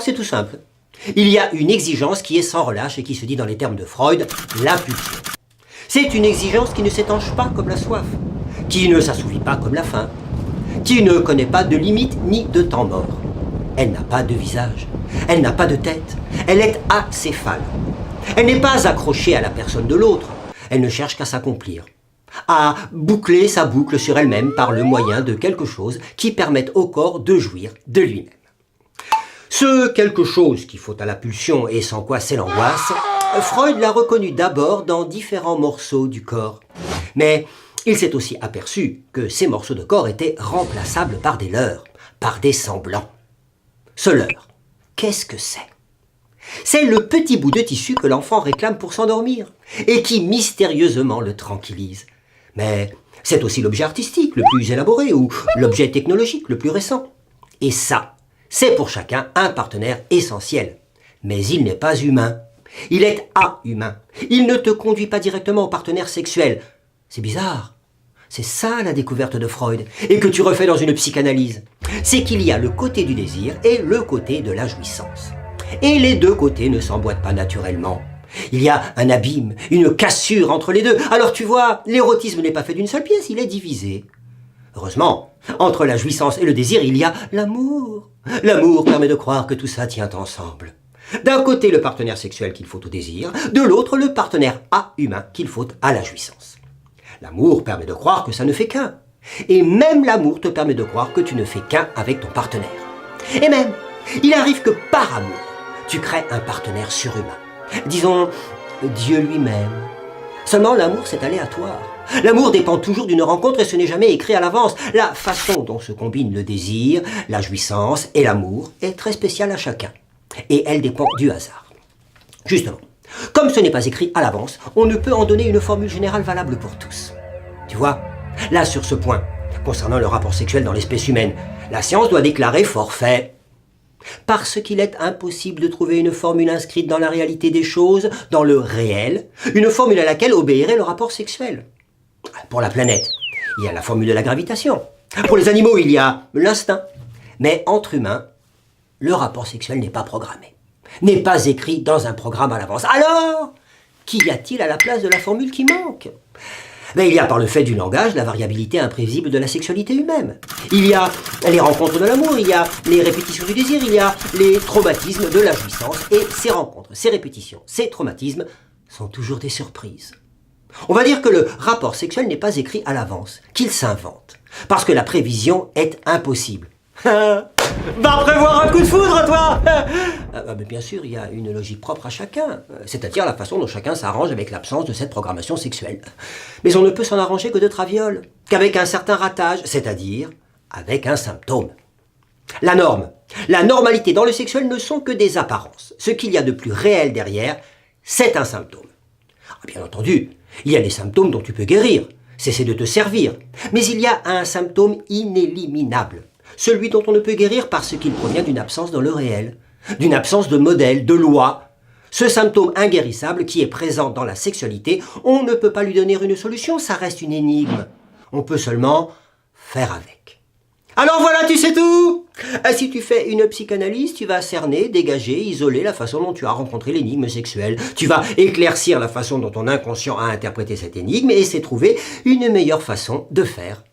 c'est tout simple. Il y a une exigence qui est sans relâche et qui se dit dans les termes de Freud, l'impulsion. C'est une exigence qui ne s'étanche pas comme la soif, qui ne s'assouvit pas comme la faim, qui ne connaît pas de limite ni de temps mort. Elle n'a pas de visage, elle n'a pas de tête, elle est acéphale. Elle n'est pas accrochée à la personne de l'autre, elle ne cherche qu'à s'accomplir, à boucler sa boucle sur elle-même par le moyen de quelque chose qui permette au corps de jouir de lui-même. Ce quelque chose qu'il faut à la pulsion et sans quoi c'est l'angoisse, Freud l'a reconnu d'abord dans différents morceaux du corps. Mais il s'est aussi aperçu que ces morceaux de corps étaient remplaçables par des leurres, par des semblants. Ce leurre, qu'est-ce que c'est? C'est le petit bout de tissu que l'enfant réclame pour s'endormir et qui mystérieusement le tranquillise. Mais c'est aussi l'objet artistique le plus élaboré ou l'objet technologique le plus récent. Et ça, c'est pour chacun un partenaire essentiel. Mais il n'est pas humain. Il est ahumain. Il ne te conduit pas directement au partenaire sexuel. C'est bizarre. C'est ça la découverte de Freud, et que tu refais dans une psychanalyse. C'est qu'il y a le côté du désir et le côté de la jouissance. Et les deux côtés ne s'emboîtent pas naturellement. Il y a un abîme, une cassure entre les deux. Alors tu vois, l'érotisme n'est pas fait d'une seule pièce, il est divisé. Heureusement, entre la jouissance et le désir, il y a l'amour. L'amour permet de croire que tout ça tient ensemble. D'un côté, le partenaire sexuel qu'il faut au désir, de l'autre, le partenaire ahumain qu'il faut à la jouissance. L'amour permet de croire que ça ne fait qu'un. Et même l'amour te permet de croire que tu ne fais qu'un avec ton partenaire. Et même, il arrive que par amour, tu crées un partenaire surhumain. Disons, Dieu lui-même. Seulement, l'amour, c'est aléatoire. L'amour dépend toujours d'une rencontre et ce n'est jamais écrit à l'avance. La façon dont se combinent le désir, la jouissance et l'amour est très spéciale à chacun. Et elle dépend du hasard. Justement, comme ce n'est pas écrit à l'avance, on ne peut en donner une formule générale valable pour tous. Tu vois, là sur ce point, concernant le rapport sexuel dans l'espèce humaine, la science doit déclarer forfait. Parce qu'il est impossible de trouver une formule inscrite dans la réalité des choses, dans le réel, une formule à laquelle obéirait le rapport sexuel. Pour la planète, il y a la formule de la gravitation. Pour les animaux, il y a l'instinct. Mais entre humains, le rapport sexuel n'est pas programmé, n'est pas écrit dans un programme à l'avance. Alors, qu'y a-t-il à la place de la formule qui manque? Ben, il y a par le fait du langage la variabilité imprévisible de la sexualité humaine. Il y a les rencontres de l'amour, il y a les répétitions du désir, il y a les traumatismes de la jouissance. Et ces rencontres, ces répétitions, ces traumatismes sont toujours des surprises. On va dire que le rapport sexuel n'est pas écrit à l'avance, qu'il s'invente. Parce que la prévision est impossible. Va prévoir un coup de foudre, toi! Mais bien sûr, il y a une logique propre à chacun, c'est-à-dire la façon dont chacun s'arrange avec l'absence de cette programmation sexuelle. Mais on ne peut s'en arranger que de traviole, qu'avec un certain ratage, c'est-à-dire avec un symptôme. La norme, la normalité dans le sexuel ne sont que des apparences. Ce qu'il y a de plus réel derrière, c'est un symptôme. Bien entendu, il y a des symptômes dont tu peux guérir, cesser de te servir. Mais il y a un symptôme inéliminable. Celui dont on ne peut guérir parce qu'il provient d'une absence dans le réel, d'une absence de modèle, de loi. Ce symptôme inguérissable qui est présent dans la sexualité, on ne peut pas lui donner une solution, ça reste une énigme. On peut seulement faire avec. Alors voilà, tu sais tout! Si tu fais une psychanalyse, tu vas cerner, dégager, isoler la façon dont tu as rencontré l'énigme sexuelle. Tu vas éclaircir la façon dont ton inconscient a interprété cette énigme et essayer de trouver une meilleure façon de faire